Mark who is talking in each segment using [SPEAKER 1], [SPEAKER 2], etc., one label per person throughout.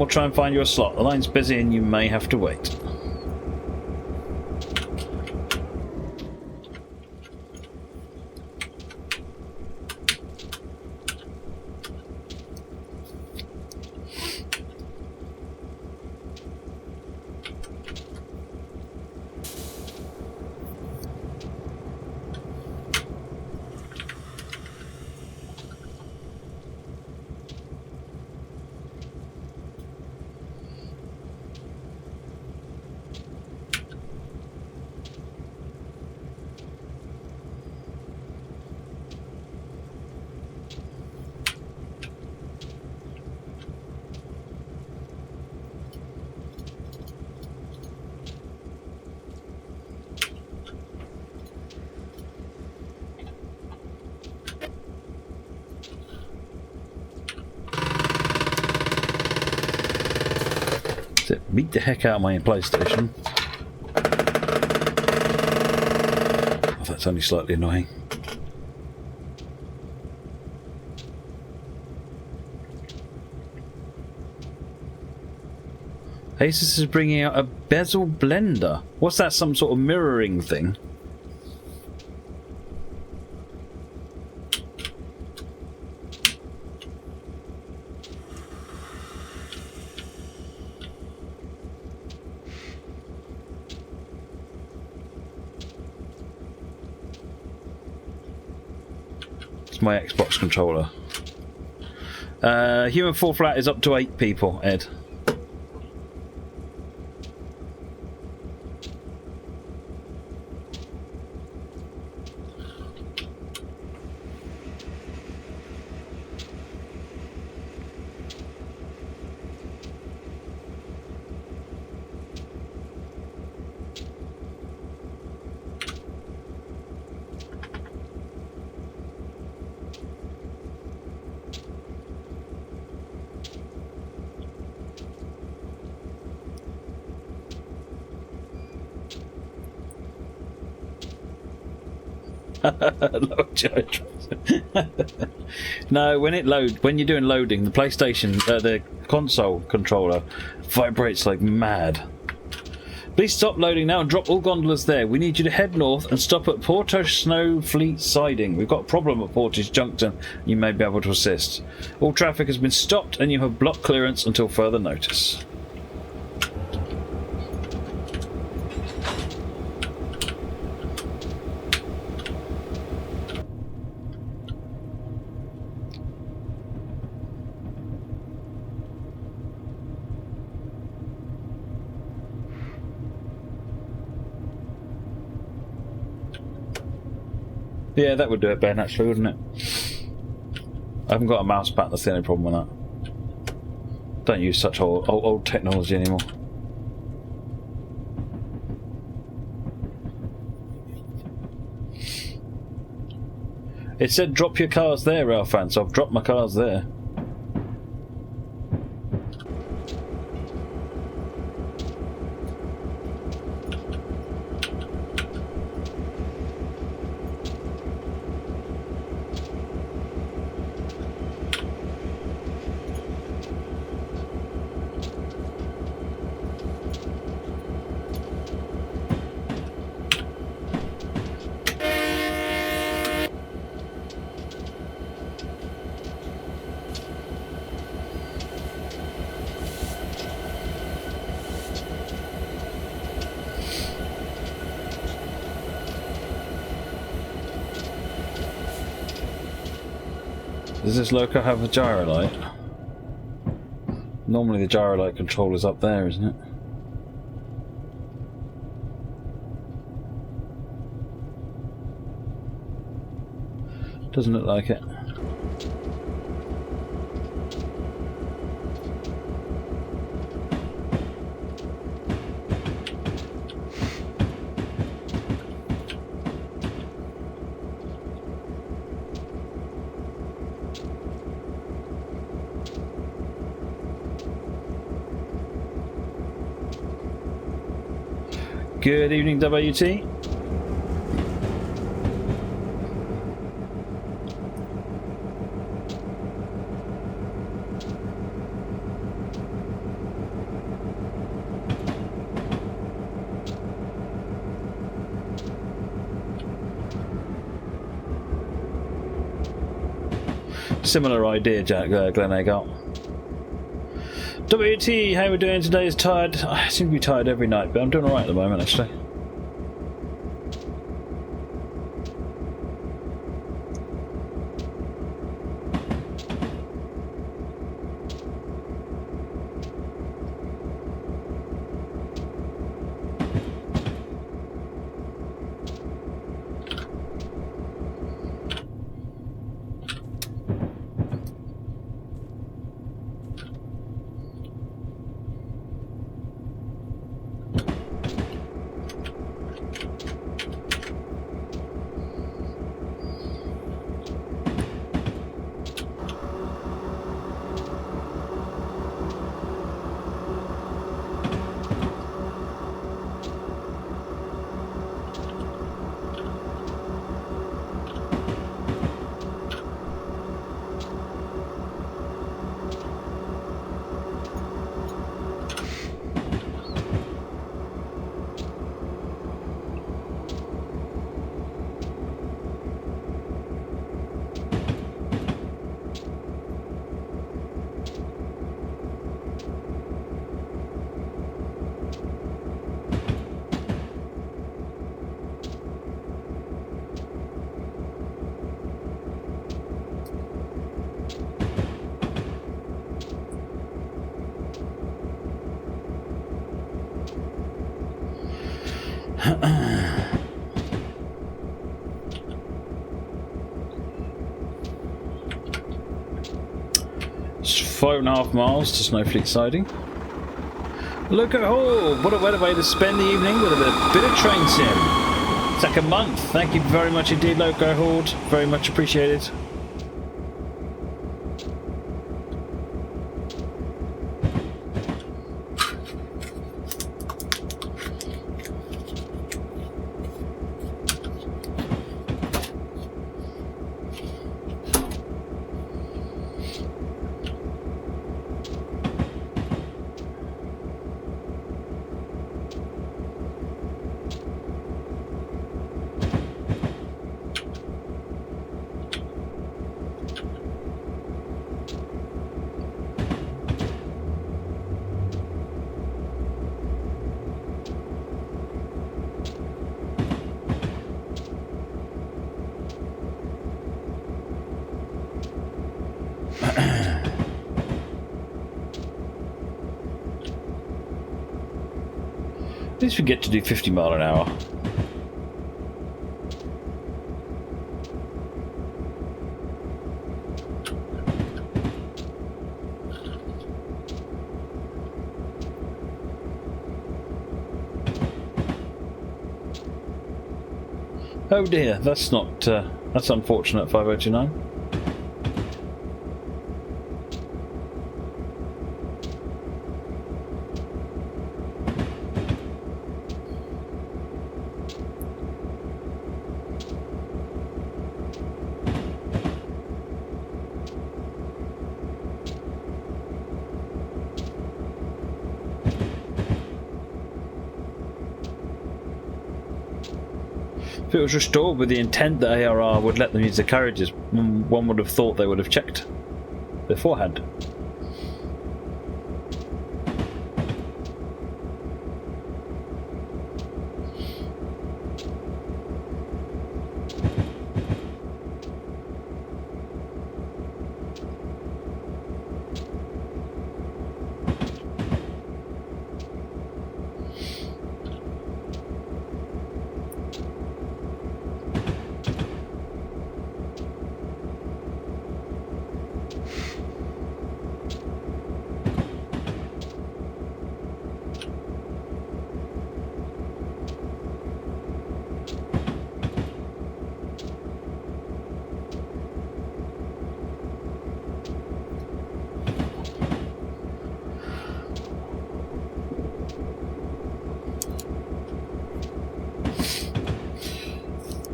[SPEAKER 1] we'll try and find you a slot. The line's busy and you may have to wait. Beat the heck out of my PlayStation. Oh, that's only slightly annoying. Asus is bringing out a bezel blender. What's that, some sort of mirroring thing? My Xbox controller. Human fall flat is up to 8 people, Ed. No, when you're doing loading, the PlayStation, the console controller vibrates like mad. Please stop loading now and drop all gondolas there. We need you to head north and stop at Portage Snowfleet Siding. We've got a problem at Portage Junction. You may be able to assist. All traffic has been stopped and you have block clearance until further notice. Yeah, that would do it, Ben, actually, wouldn't it? I haven't got a mouse pad, that's the only problem with that. Don't use such old technology anymore. It said drop your cars there, Ralphan, so I've dropped my cars there. Does this loco have a gyro light? Normally the gyro light controller's up there, isn't it? Doesn't look like it. Good evening, WT. Similar idea, Glenn Agart. WT, how are we doing today? Is tired. I seem to be tired every night, but I'm doing alright at the moment, actually. It's 5.5 miles to Snowflake Siding. Look at what a better way to spend the evening with a bit of train sim. It's like a month. Thank you very much indeed, Loco Horde. Very much appreciated. At least we get to do 50 mile an hour. Oh dear, that's not, that's unfortunate, 5029. If it was restored with the intent that ARR would let them use the carriages, one would have thought they would have checked beforehand.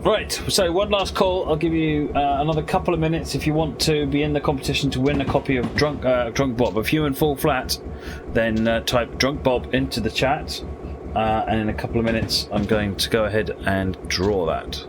[SPEAKER 1] Right, so one last call. I'll give you another couple of minutes if you want to be in the competition to win a copy of Drunk Bob. If you're in full flat, then type Drunk Bob into the chat, and in a couple of minutes I'm going to go ahead and draw that.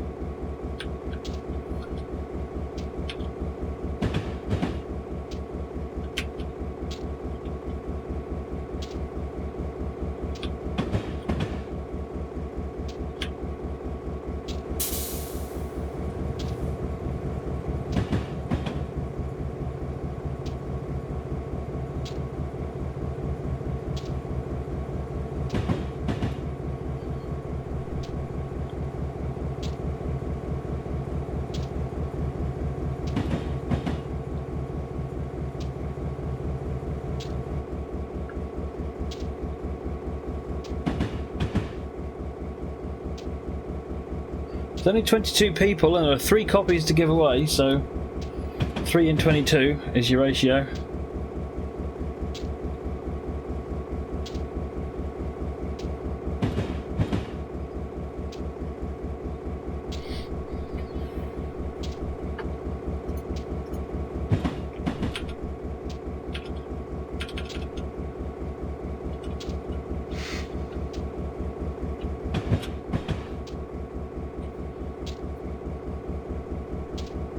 [SPEAKER 1] There's only 22 people and there are 3 copies to give away, so 3 in 22 is your ratio.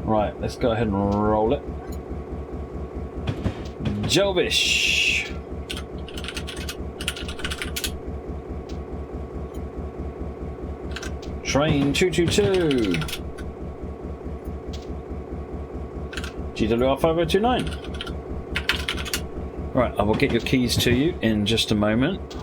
[SPEAKER 1] Right, let's go ahead and roll it. Jelvish. Train 222. GWR 5029. Right, I will get your keys to you in just a moment.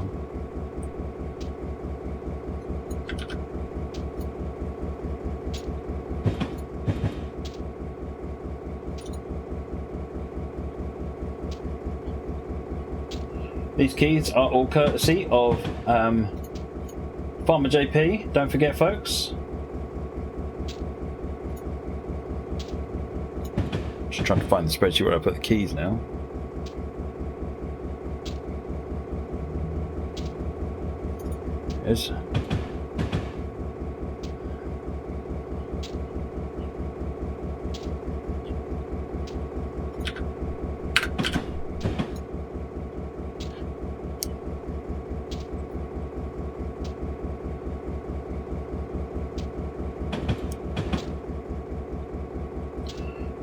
[SPEAKER 1] These keys are all courtesy of Farmer JP. Don't forget, folks. Just trying to find the spreadsheet where I put the keys now. There it is.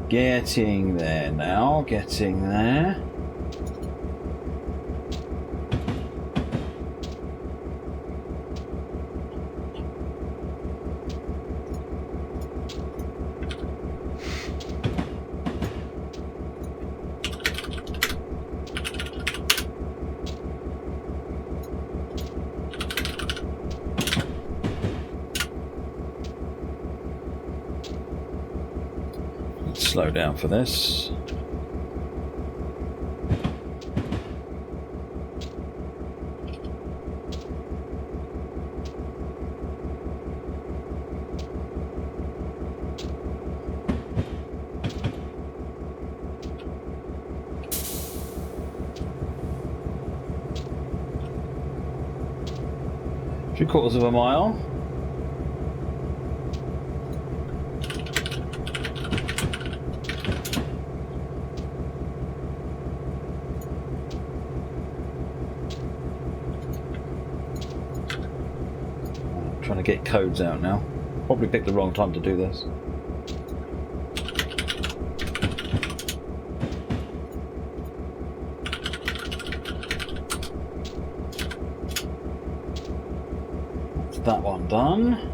[SPEAKER 1] Getting there now, getting there. Slow down for this. Three-quarters of a mile. Trying to get codes out now. Probably picked the wrong time to do this. That's that one done.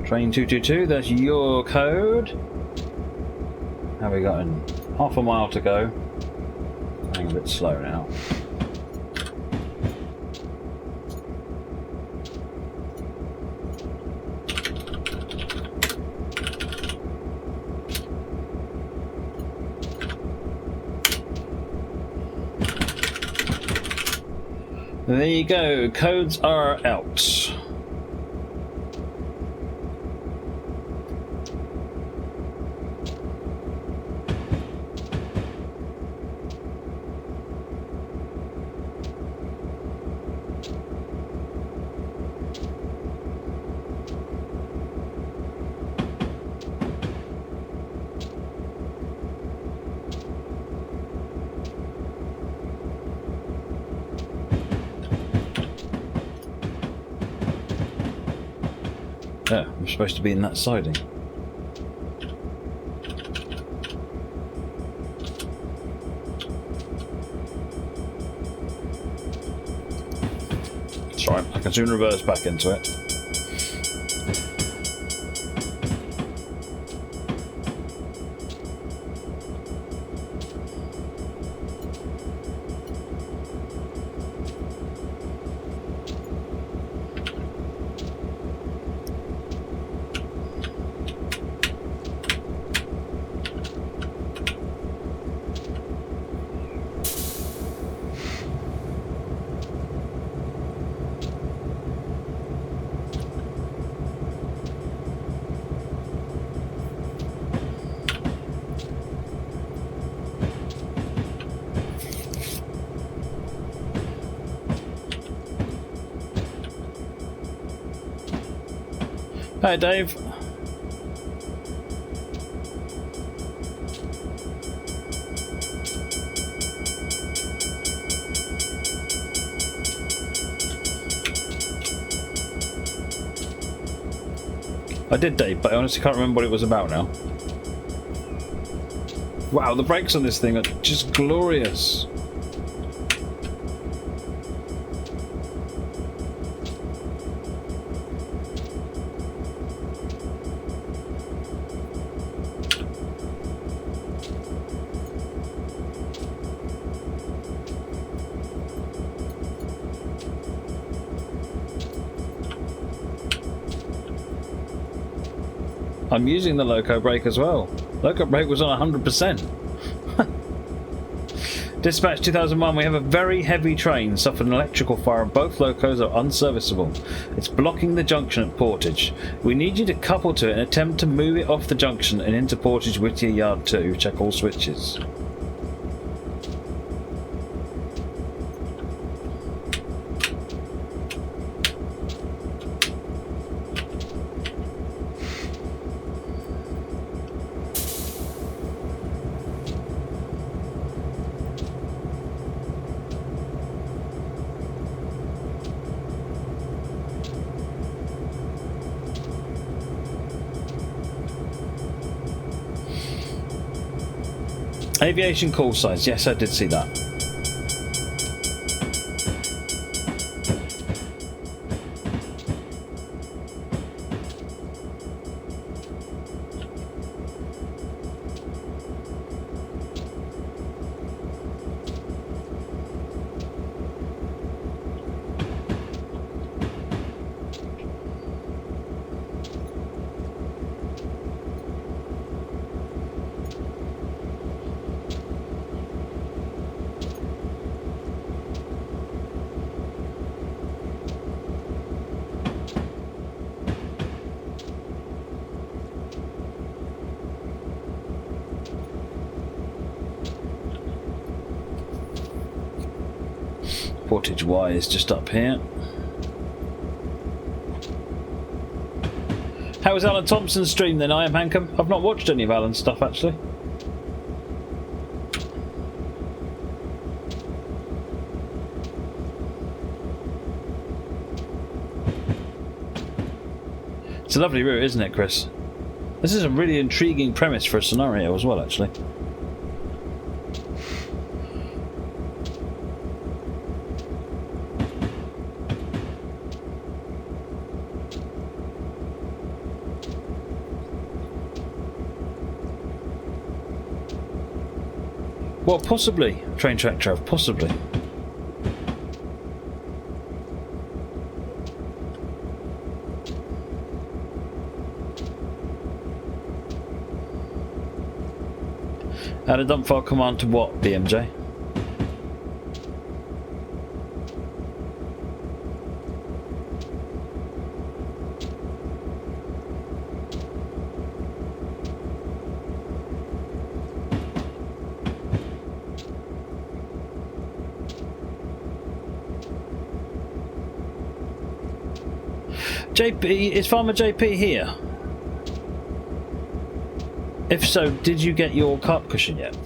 [SPEAKER 1] Train 222, that's your code. How have we got in? Half a mile to go. Going a bit slow now. There you go, codes are out. Yeah, I'm supposed to be in that siding. It's right, I can soon reverse back into it. Hey, Dave. I did, Dave, but I honestly can't remember what it was about now. Wow, the brakes on this thing are just glorious. I'm using the loco brake as well. Loco brake was on 100%. Dispatch 2001, we have a very heavy train, suffered an electrical fire and both locos are unserviceable. It's blocking the junction at Portage. We need you to couple to it and attempt to move it off the junction and into Portage Whittier Yard 2. Check all switches. Aviation call signs. Yes, I did see that. Portage Y is just up here. How was Alan Thompson's stream then, I am Hankum? I've not watched any of Alan's stuff actually. It's a lovely route, isn't it, Chris? This is a really intriguing premise for a scenario as well, actually. Well, possibly, train track trav, possibly. Add a dump file command to what, BMJ? JP, is Farmer JP here? If so, did you get your carp cushion yet?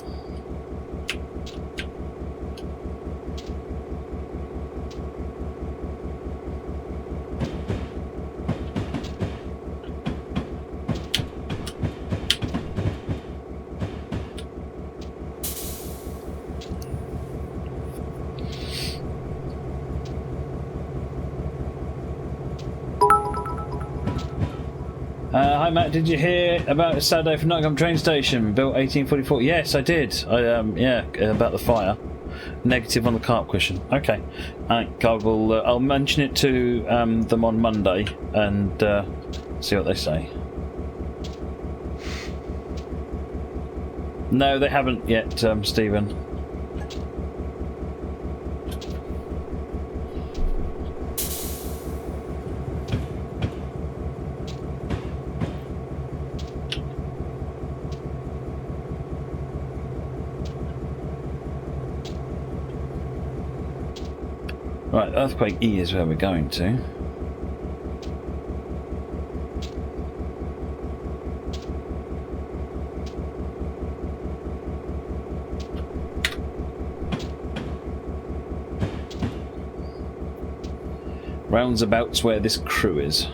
[SPEAKER 1] Hi Matt, did you hear about Saturday from Nottingham train station, built 1844? Yes, I did. Yeah, about the fire. Negative on the carp cushion. Okay, I will. I'll mention it to them on Monday and see what they say. No, they haven't yet, Stephen. Right, Earthquake E is where we're going to. Roundabouts where this crew is.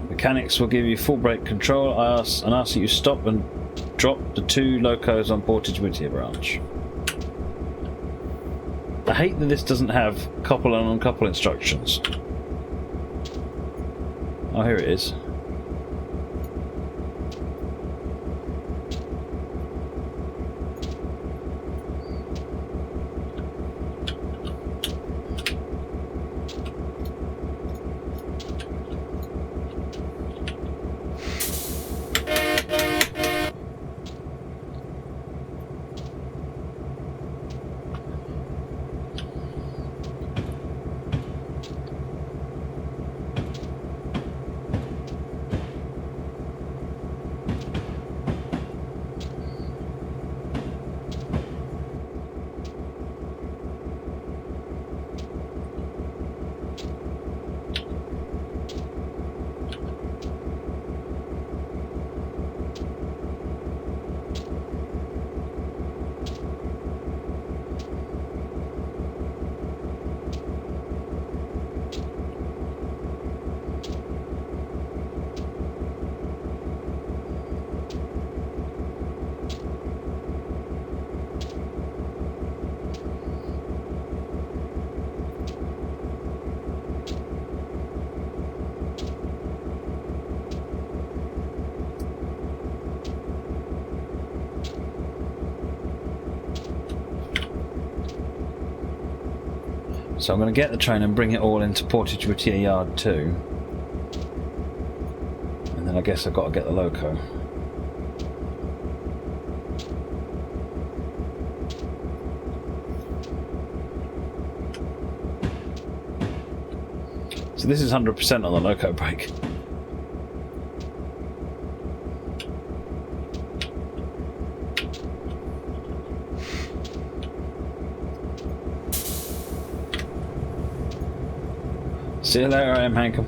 [SPEAKER 1] Mechanics will give you full brake control. I ask that you stop and drop the 2 locos on Portage Whittier branch. I hate that this doesn't have couple and uncouple instructions. Oh, here it is. So I'm going to get the train and bring it all into Portage Whittier Yard 2. And then I guess I've got to get the loco. So this is 100% on the loco brake. See you later, I am Hankum.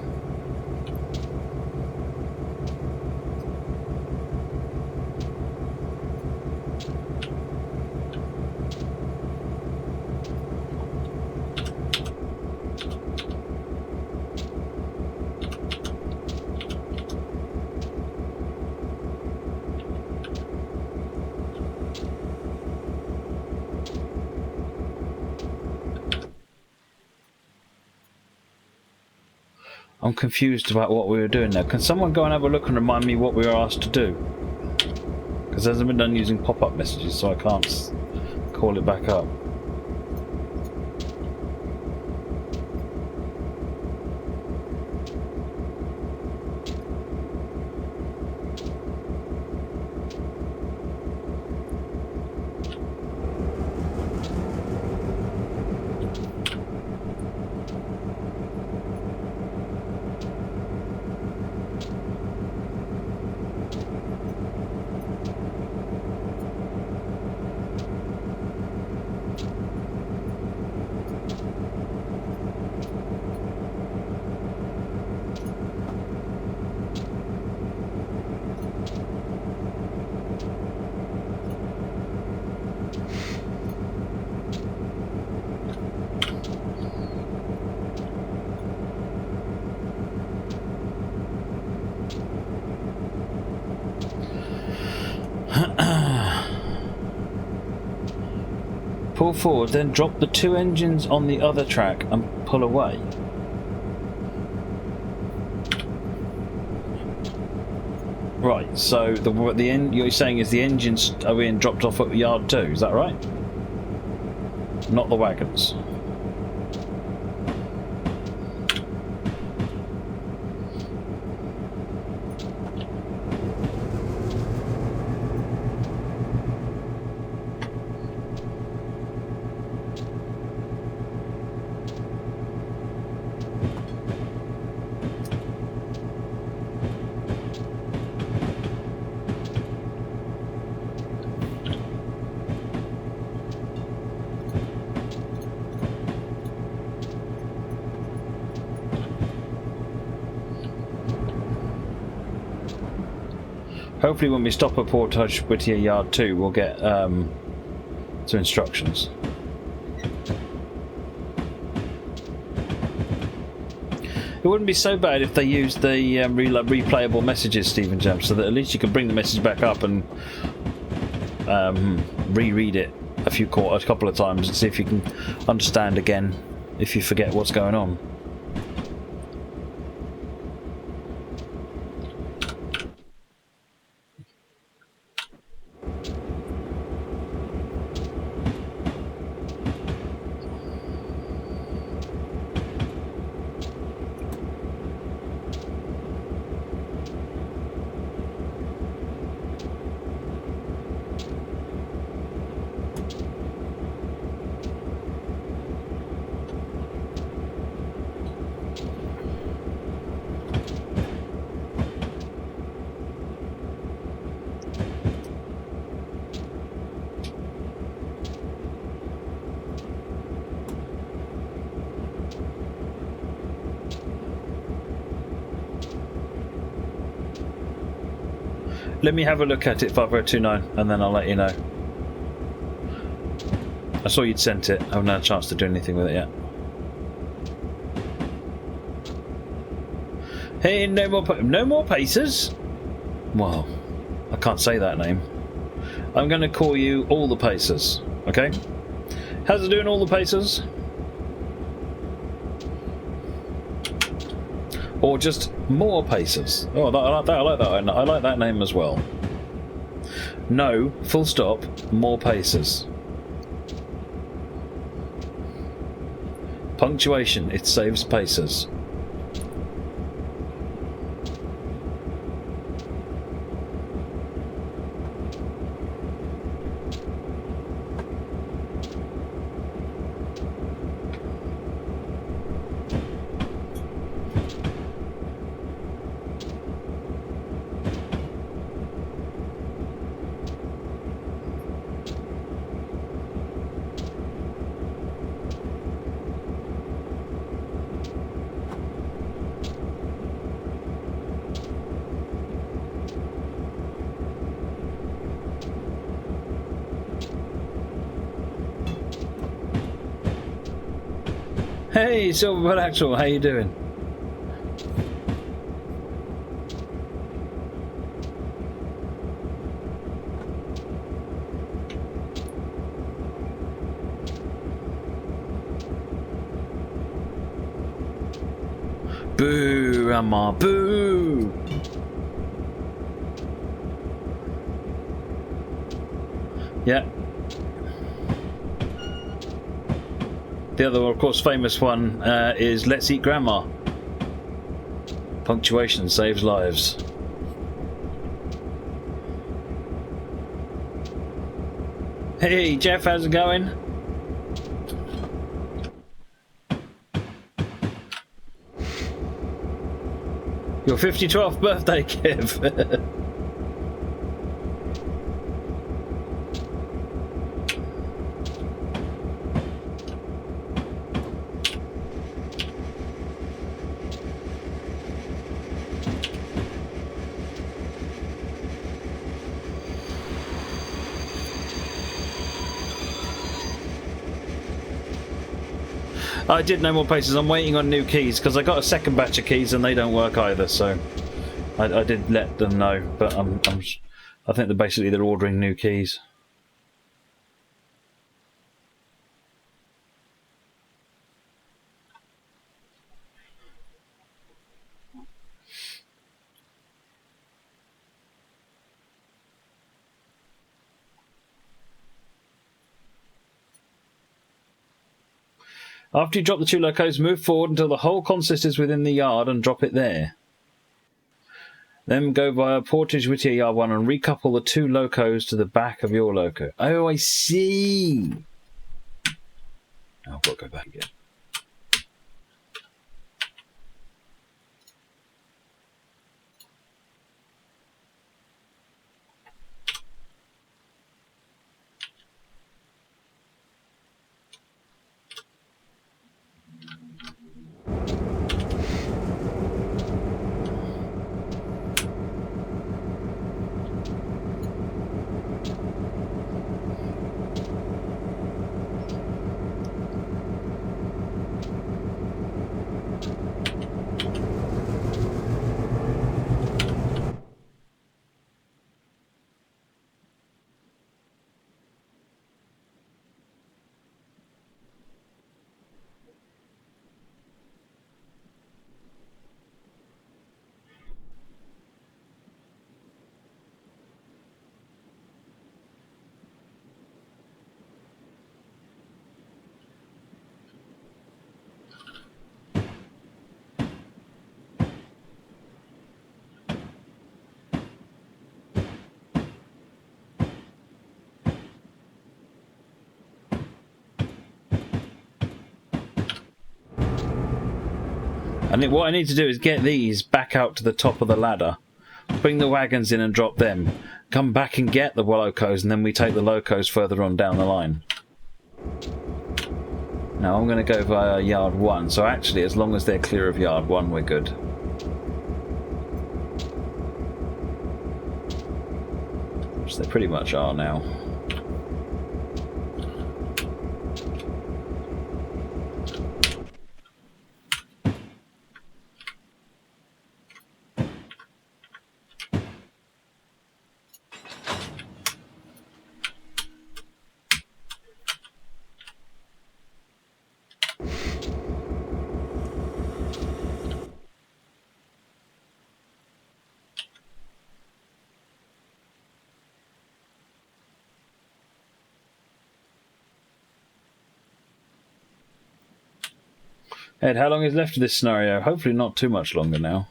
[SPEAKER 1] I'm confused about what we were doing now. Can someone go and have a look and remind me what we were asked to do? Because it hasn't been done using pop-up messages, so I can't call it back up. Pull forward, then drop the 2 engines on the other track and pull away. Right, so the end you're saying is the engines are being dropped off at yard 2, is that right? Not the wagons. Hopefully when we stop at Portage Whittier Yard 2, we'll get some instructions. It wouldn't be so bad if they used the replayable messages, Stephen Jam, so that at least you can bring the message back up and reread it a couple of times and see if you can understand again if you forget what's going on. Let me have a look at it, 5029, and then I'll let you know. I saw you'd sent it. I haven't had a chance to do anything with it yet. Hey, no more Pacers? Well, I can't say that name. I'm going to call you All the Pacers, okay? How's it doing, All the Pacers? Or just more Pacers. Oh, I like that. I like that name as well. No, full stop, more Pacers. Punctuation, it saves Pacers. Hey, Silverbird Axel, how you doing? Boo, Rama, boo! Yeah. The other, of course, famous one is Let's Eat Grandma. Punctuation saves lives. Hey, Jeff, how's it going? Your 52nd birthday, Kev. I did no more Pacers. I'm waiting on new keys because I got a second batch of keys and they don't work either. So I did let them know, but I think they're ordering new keys. After you drop the two locos, move forward until the whole consist is within the yard and drop it there. Then go via Portage Whittier Yard 1 and recouple the two locos to the back of your loco. Oh, I see. I've got to go back again. And what I need to do is get these back out to the top of the ladder, bring the wagons in and drop them, come back and get the locos, and then we take the locos further on down the line. Now I'm going to go via yard 1, so actually as long as they're clear of yard 1 we're good. Which they pretty much are now. Ed, how long is left of this scenario? Hopefully not too much longer now.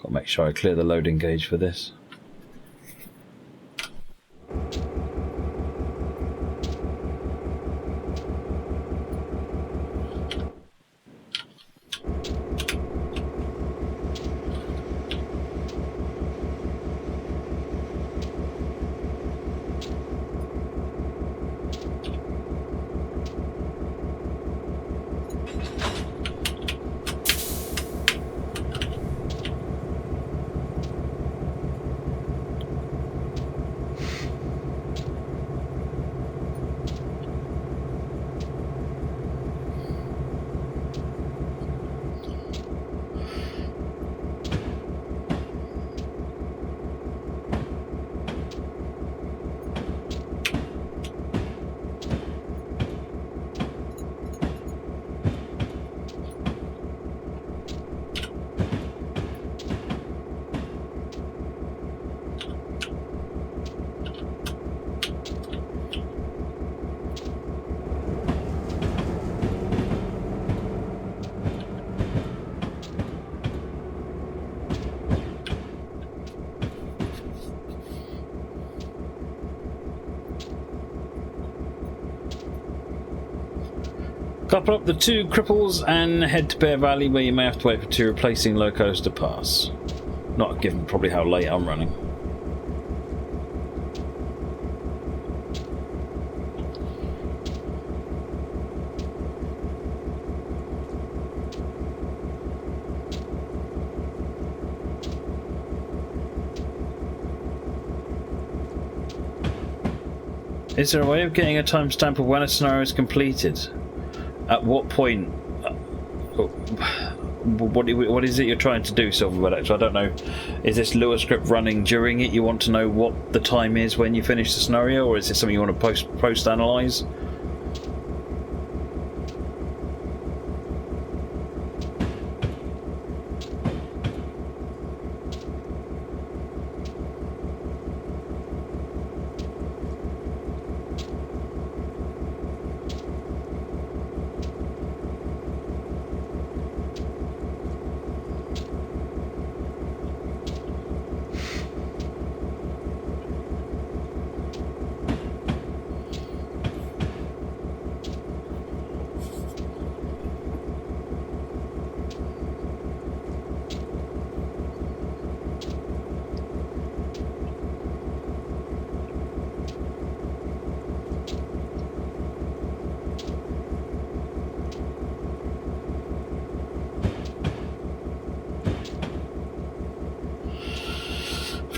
[SPEAKER 1] Got to make sure I clear the loading gauge for this. Couple up the 2 cripples and head to Bear Valley, where you may have to wait for 2 replacing locos to pass. Not given probably how late I'm running. Is there a way of getting a timestamp of when a scenario is completed? At what point? What is it you're trying to do, Silverberg? I don't know. Is this Lua script running during it? You want to know what the time is when you finish the scenario, or is this something you want to post-analyze?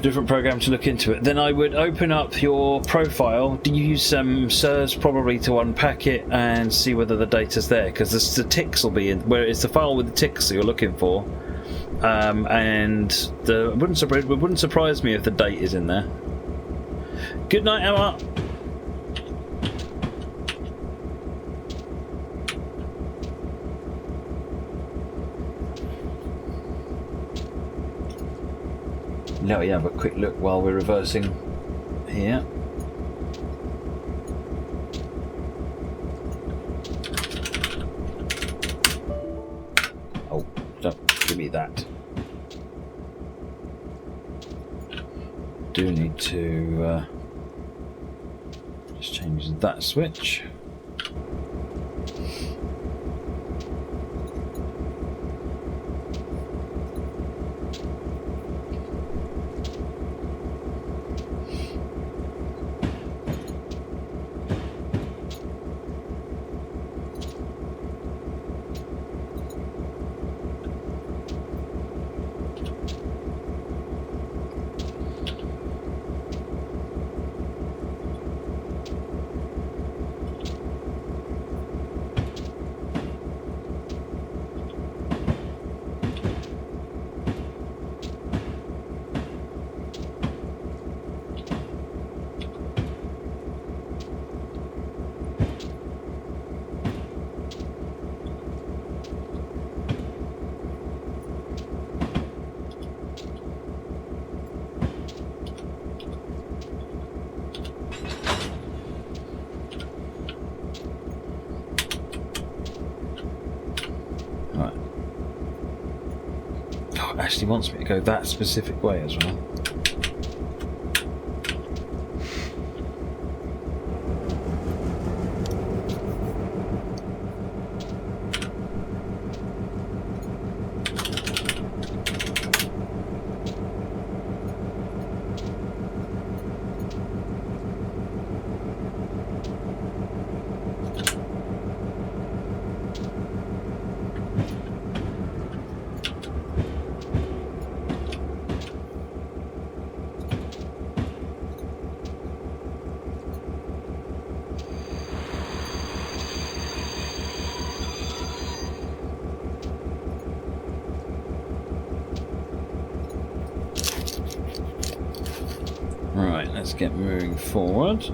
[SPEAKER 1] Different program to look into it. Then I would open up your profile. Do you use SIRS probably to unpack it and see whether the data's there? Because the ticks will be in where it's the file with the ticks that you're looking for. And it wouldn't surprise me if the date is in there. Good night, Emma. Let me have a quick look while we're reversing here. Oh, don't give me that. Do need to just change that switch. Actually wants me to go that specific way as well. Right, let's get moving forward.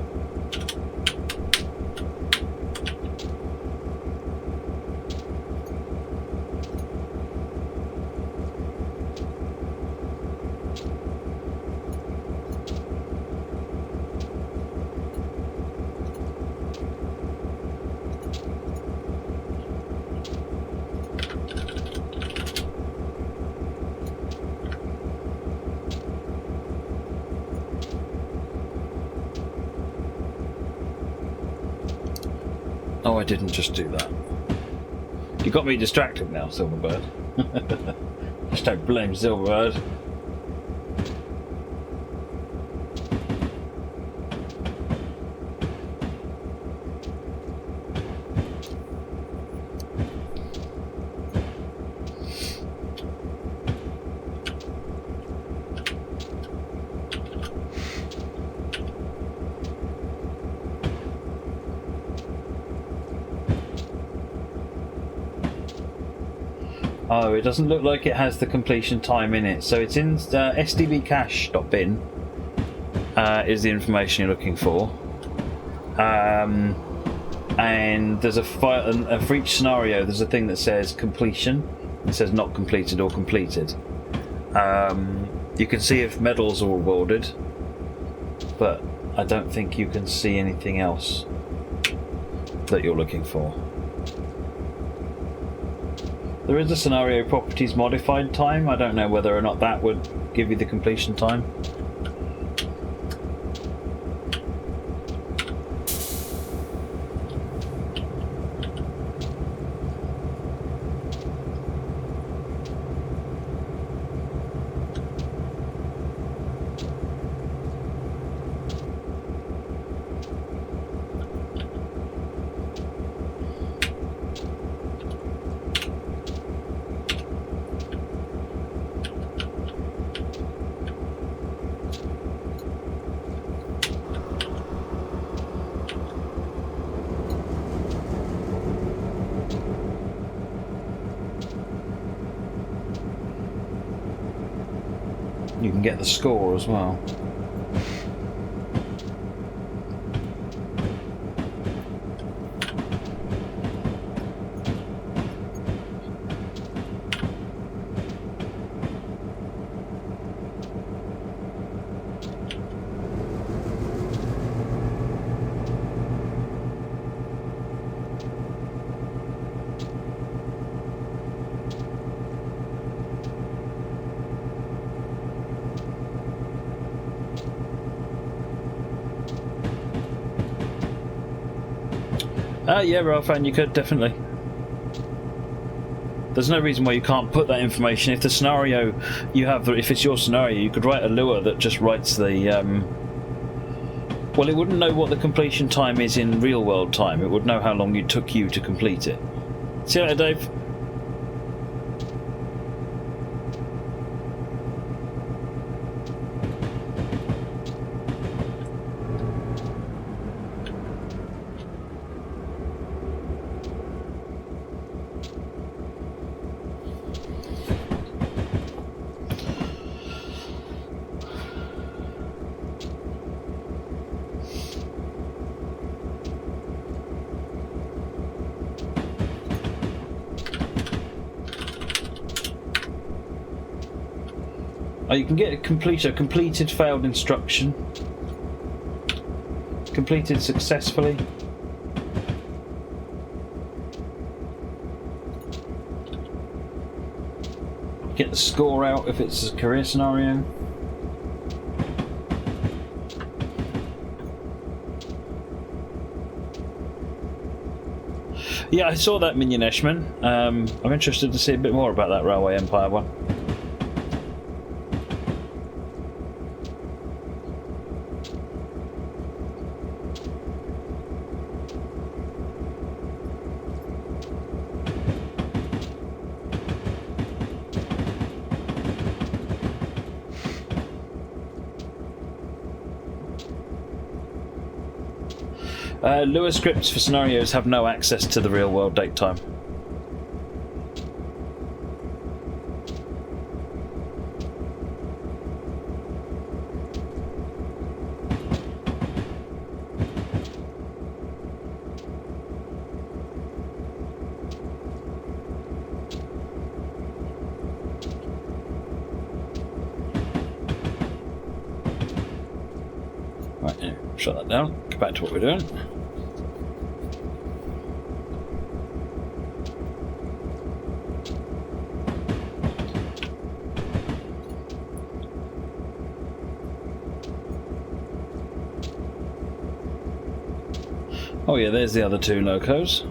[SPEAKER 1] Oh, I didn't just do that. You got me distracted now, Silverbird. Just don't blame Silverbird. Oh, it doesn't look like it has the completion time in it. So it's in sdbcache.bin is the information you're looking for. And there's a file, and for each scenario there's a thing that says completion. It says not completed or completed. You can see if medals are awarded, but I don't think you can see anything else that you're looking for. There is a scenario properties modified time. I don't know whether or not that would give you the completion time. You can get the score as well. Yeah, Ralphan, you could, definitely. There's no reason why you can't put that information. If the scenario you have, if it's your scenario, you could write a lure that just writes the... well, it wouldn't know what the completion time is in real world time. It would know how long it took you to complete it. See you later, Dave. Oh, you can get a completed failed instruction. Completed successfully. Get the score out if it's a career scenario. Yeah, I saw that, Minion Eshman. I'm interested to see a bit more about that Railway Empire one. Lure scripts for scenarios have no access to the real world date time. Right, yeah, shut that down. Go back to what we're doing. Oh yeah, there's the other two locos.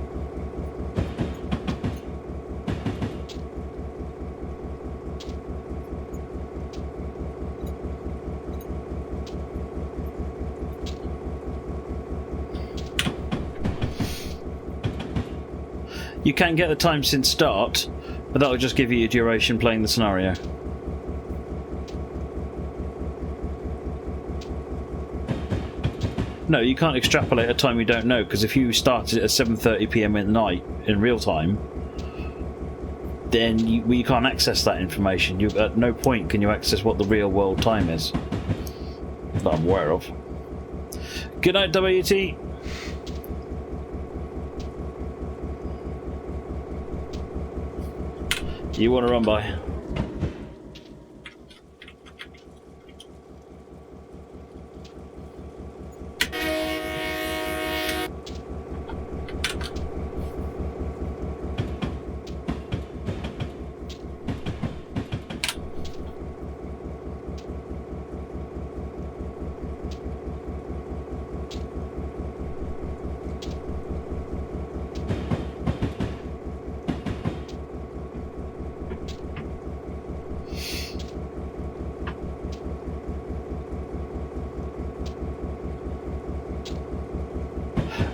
[SPEAKER 1] You can get the time since start, but that'll just give you your duration playing the scenario. No, you can't extrapolate a time you don't know, because if you started at 7:30 PM at night in real time, then you can't access that information. At no point can you access what the real world time is, that I'm aware of. Good night, WT. You want to run by?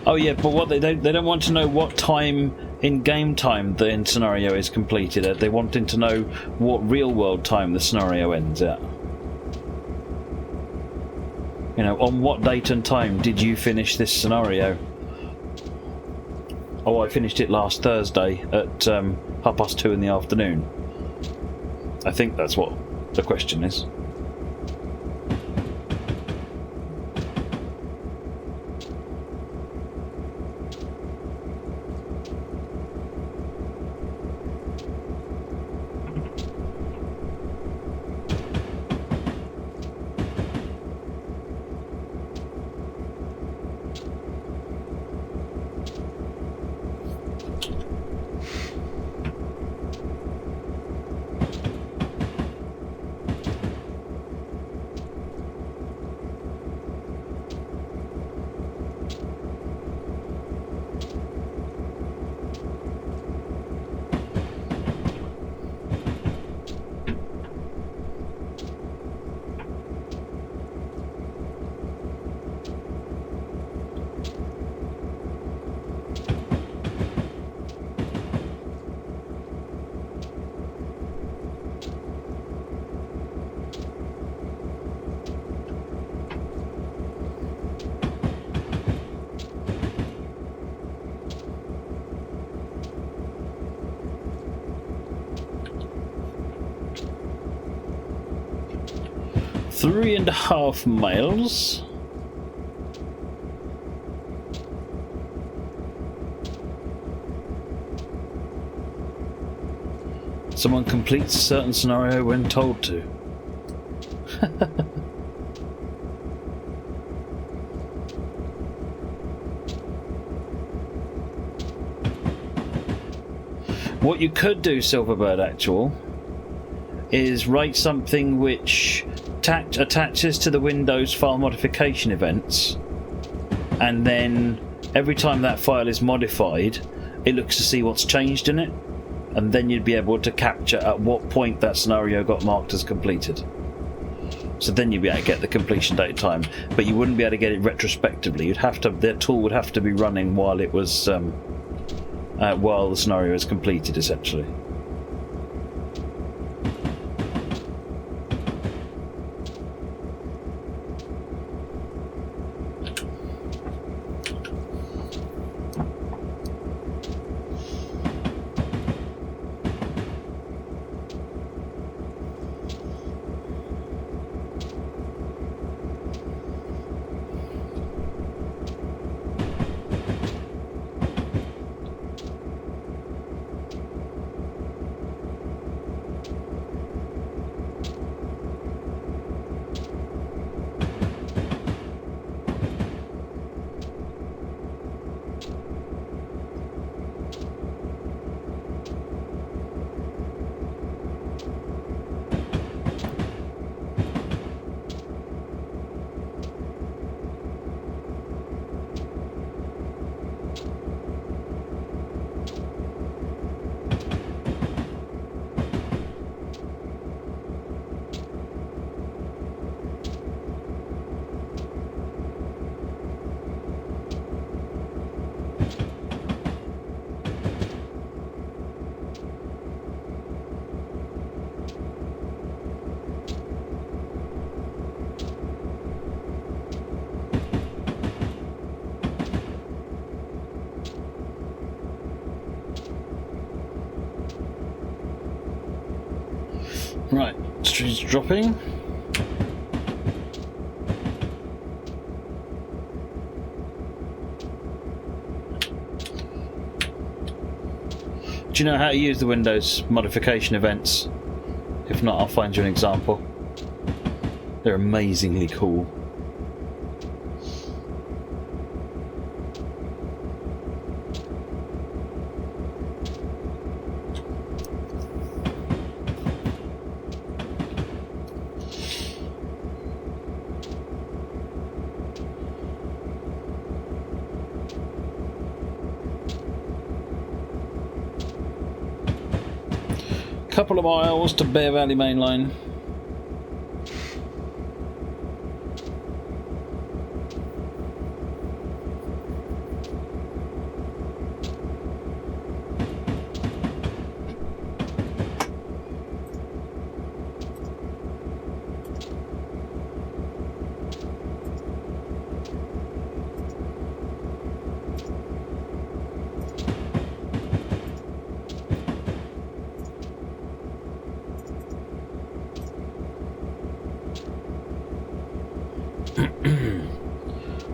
[SPEAKER 1] Oh yeah, but what they don't want to know what time in game time the scenario is completed at. They wanting to know what real world time the scenario ends at. You know, on what date and time did you finish this scenario? Oh, I finished it last Thursday at 2:30 in the afternoon. I think that's what the question is. 3.5 miles. Someone completes a certain scenario when told to. What you could do, Silverbird Actual, is write something which attaches to the Windows file modification events, and then every time that file is modified, it looks to see what's changed in it, and then you'd be able to capture at what point that scenario got marked as completed. So then you'd be able to get the completion date time, but you wouldn't be able to get it retrospectively. You'd have to, the tool would have to be running while it was while the scenario is completed, essentially. Right, streets dropping. Do you know how to use the Windows modification events? If not, I'll find you an example. They're amazingly cool. Couple of miles to Bear Valley Main Line.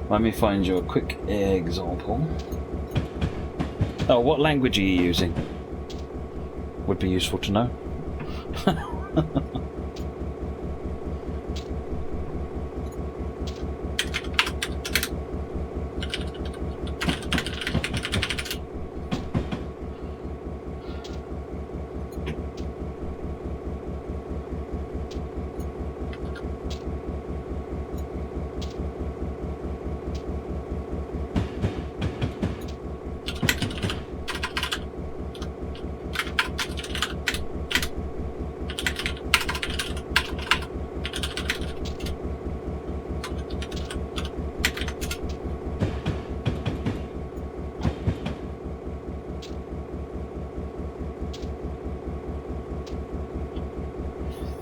[SPEAKER 1] Let me find you a quick example. Oh, what language are you using? Would be useful to know.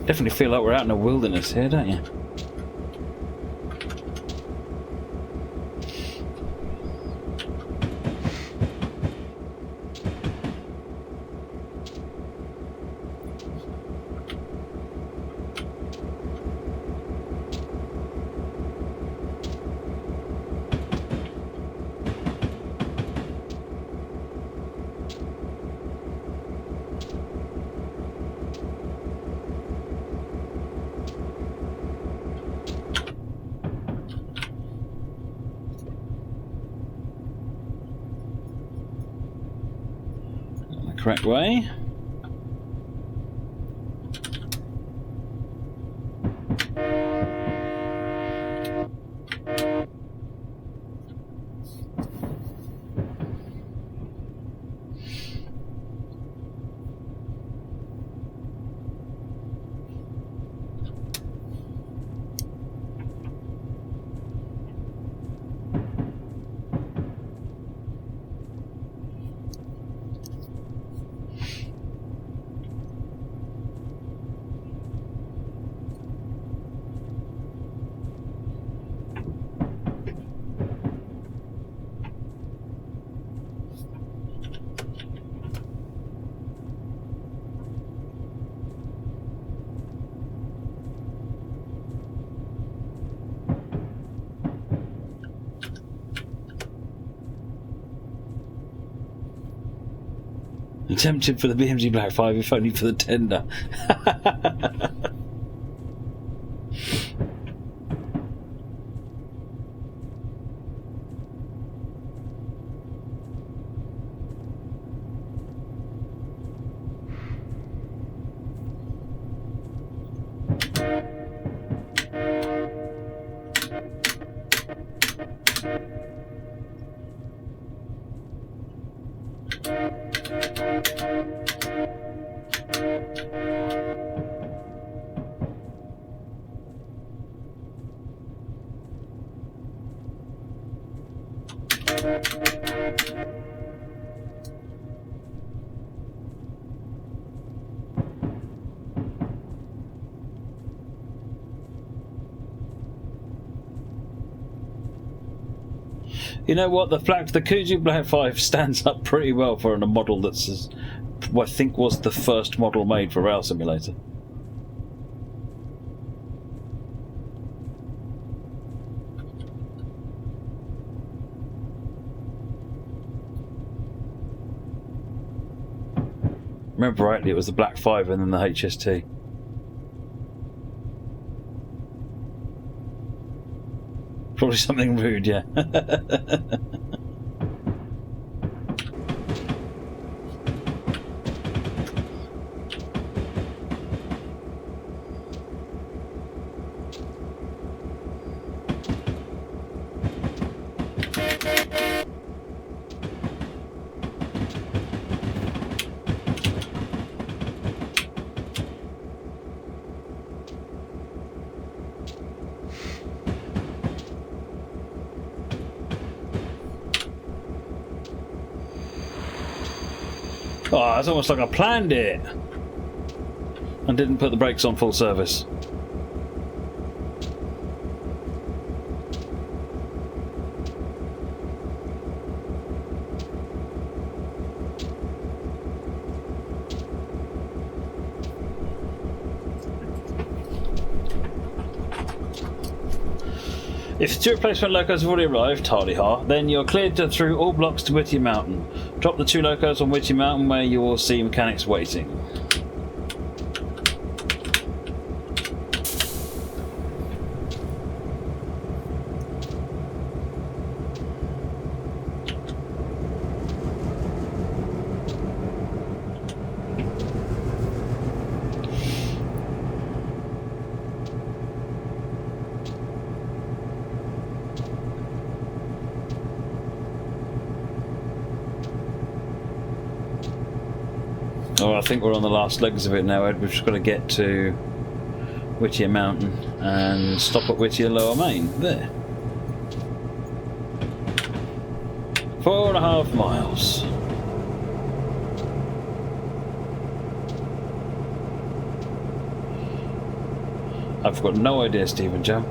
[SPEAKER 1] Definitely feel like we're out in the wilderness here, don't you? correct way. I'm tempted for the BMG Black 5 if only for the tender. You know what? The Kuzu Black 5 stands up pretty well for a model that's, I think, was the first model made for Rail Simulator. Remember rightly, it was the Black 5 and then the HST. Probably something rude, yeah. Oh, it's almost like I planned it and didn't put the brakes on full service. If the two replacement locos have already arrived, tardy-ha, then you're cleared through all blocks to Whittier Mountain. Drop the two locos on Whittier Mountain where you will see mechanics waiting. Oh, I think we're on the last legs of it now, Ed. We've just got to get to Whittier Mountain and stop at Whittier Lower Main. There. 4.5 miles. I've got no idea, Stephen Jam.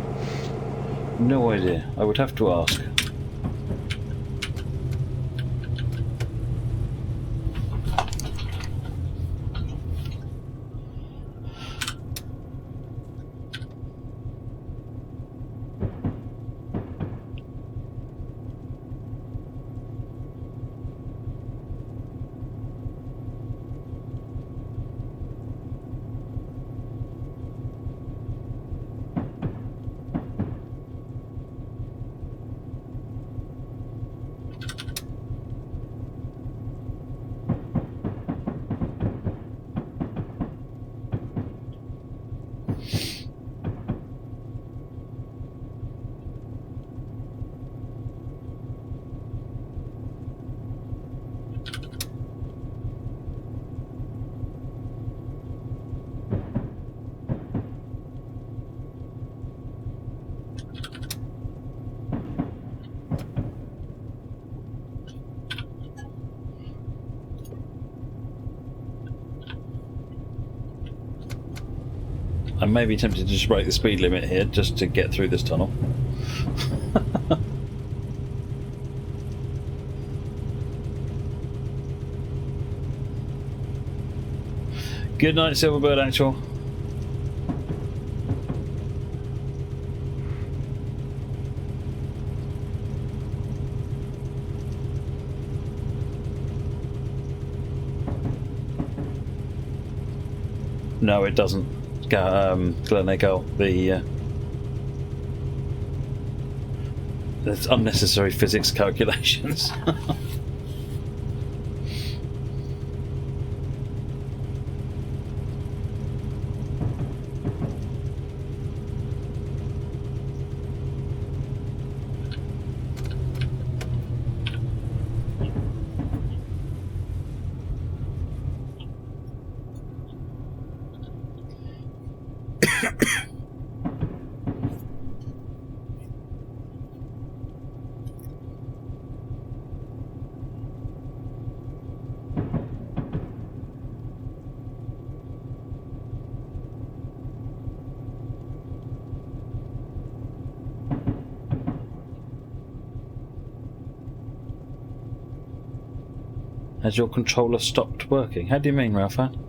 [SPEAKER 1] No idea. I would have to ask. I may be tempted to just break the speed limit here just to get through this tunnel. Good night, Silverbird Actual. No, it doesn't. Glenegal, there's unnecessary physics calculations. Has your controller stopped working? How do you mean, Ralphan?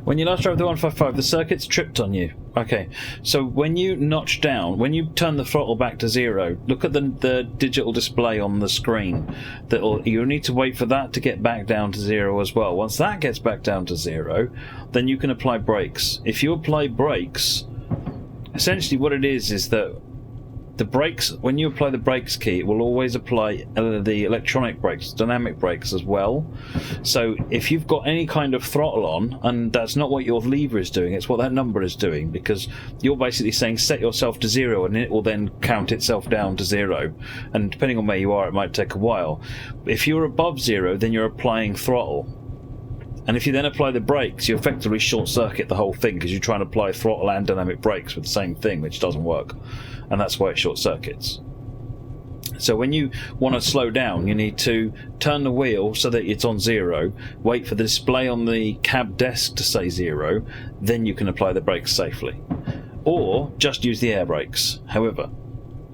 [SPEAKER 1] When you last drove the 155, the circuit's tripped on you. Okay, so when you notch down, when you turn the throttle back to 0, look at the digital display on the screen. You'll need to wait for that to get back down to 0 as well. Once that gets back down to 0, then you can apply brakes. If you apply brakes, essentially what it is that the brakes, when you apply the brakes key, it will always apply the electronic brakes, dynamic brakes as well. So if you've got any kind of throttle on, and that's not what your lever is doing, it's what that number is doing, because you're basically saying set yourself to 0 and it will then count itself down to 0. And depending on where you are, it might take a while. If you're above 0, then you're applying throttle. And if you then apply the brakes, you effectively short circuit the whole thing, because you're trying to apply throttle and dynamic brakes with the same thing, which doesn't work. And that's why it short circuits. So when you want to slow down, you need to turn the wheel so that it's on 0, wait for the display on the cab desk to say 0, then you can apply the brakes safely. Or just use the air brakes. However,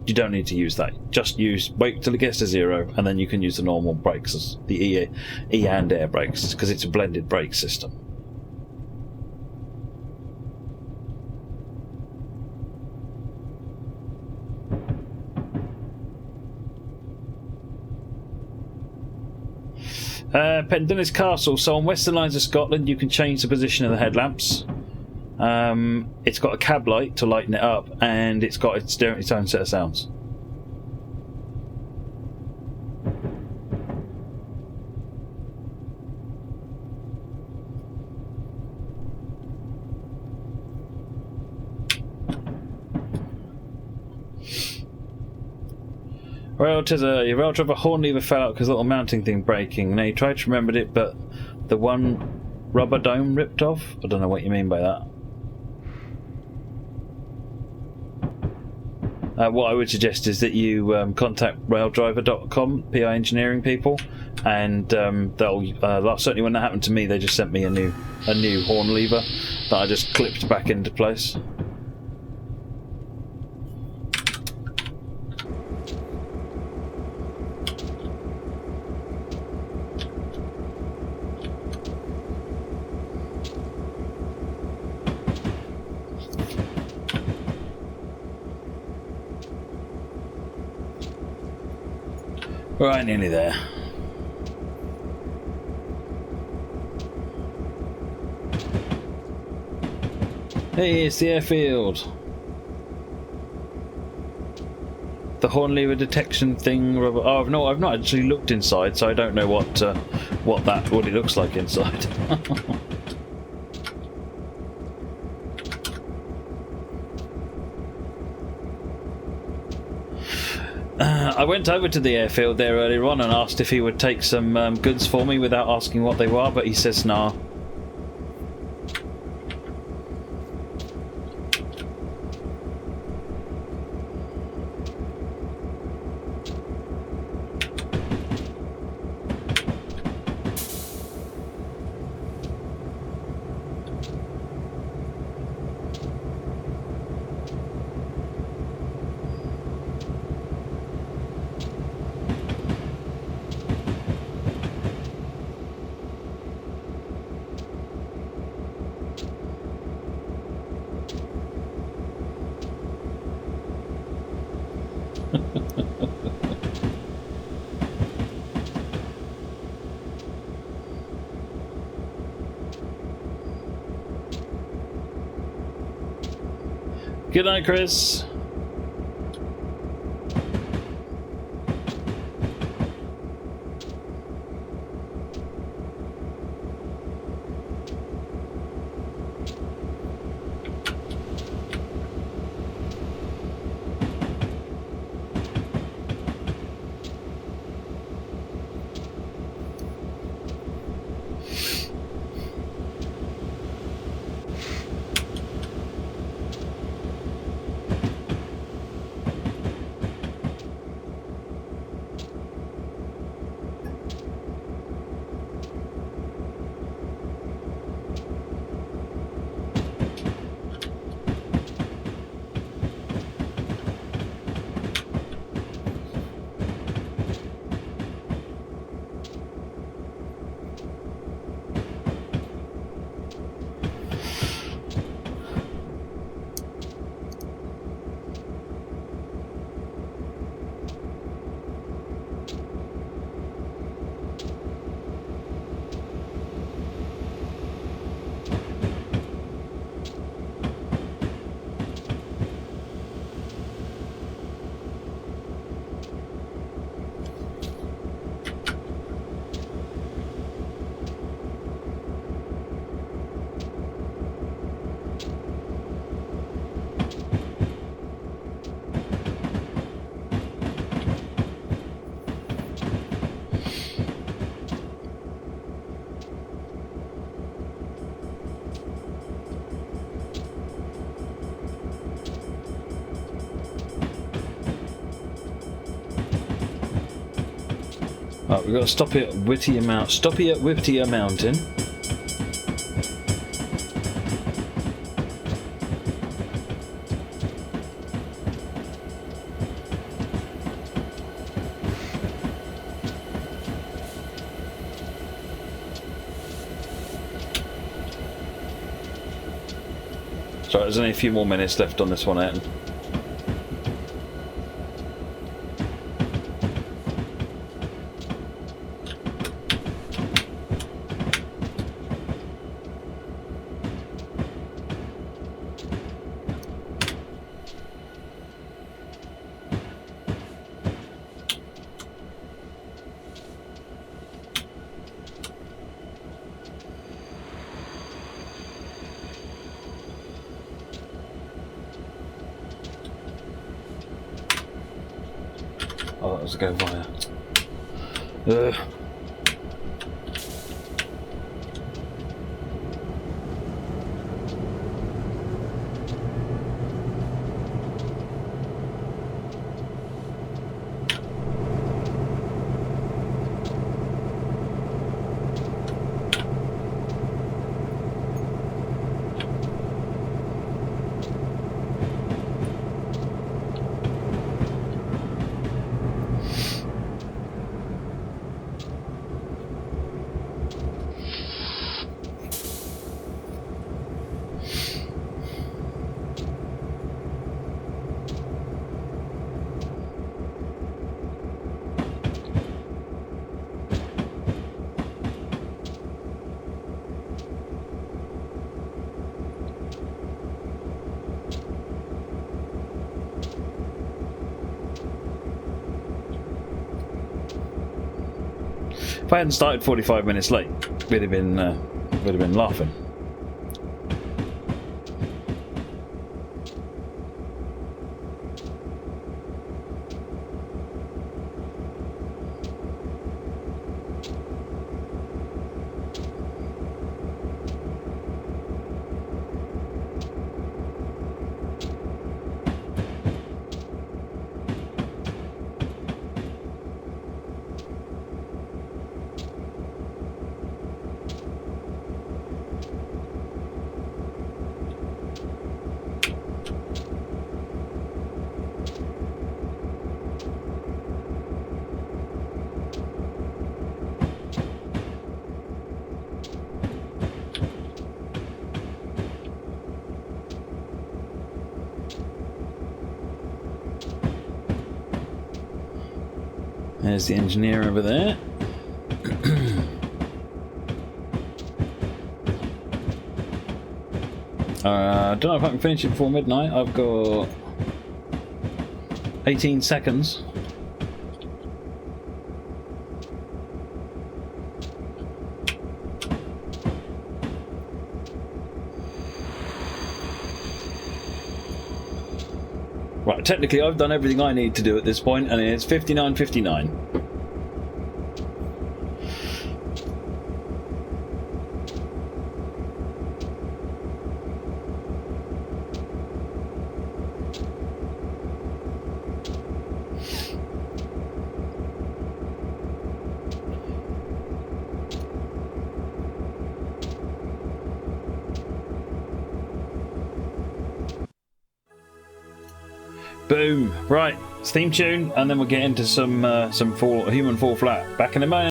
[SPEAKER 1] you don't need to use that. Just wait till it gets to 0, and then you can use the normal brakes, the E and air brakes, because it's a blended brake system. Pendennis Castle. So on Western Lines of Scotland, you can change the position of the headlamps. It's got a cab light to lighten it up, and it's got its own set of sounds. Rail driver horn lever fell out because the little mounting thing breaking. Now you tried to remember it, but the one rubber dome ripped off? I don't know what you mean by that. What I would suggest is that you contact raildriver.com, PI engineering people, and they'll certainly when that happened to me, they just sent me a new horn lever that I just clipped back into place. Right, nearly there. Hey, it's the airfield. The horn lever detection thing. Oh, I've not actually looked inside, so I don't know what it looks like inside. I went over to the airfield there earlier on and asked if he would take some goods for me without asking what they were, but he says nah. Good night, Chris. Right, we've got to stop here at Whittier Mount. Stop here at Whittier Mountain. Sorry, there's only a few more minutes left on this one, Ayrton. Oh, that was to go via. If I hadn't started 45 minutes late, we'd have been laughing. There's the engineer over there. I don't know if I can finish it before midnight. I've got 18 seconds. Right, technically I've done everything I need to do at this point, and it's 59:59. Boom! Right, theme tune, and then we'll get into some human fall flat. Back in a moment.